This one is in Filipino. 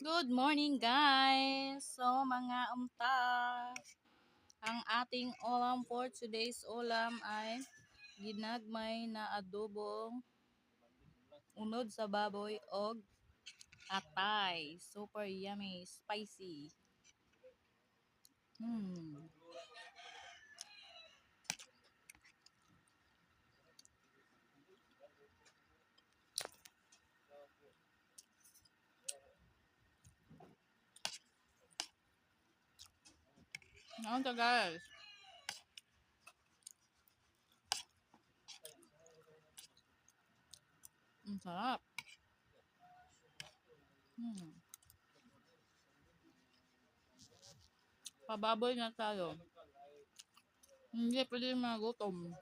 Good morning guys! So mga umta, ang ating ulam for today's ulam ay ginagmay na adobong unod sa baboy og atay. Super yummy, spicy. Hmm. Ano to guys? Ang sarap. Hmm. Pababoy na tayo. Hindi pwede magutom.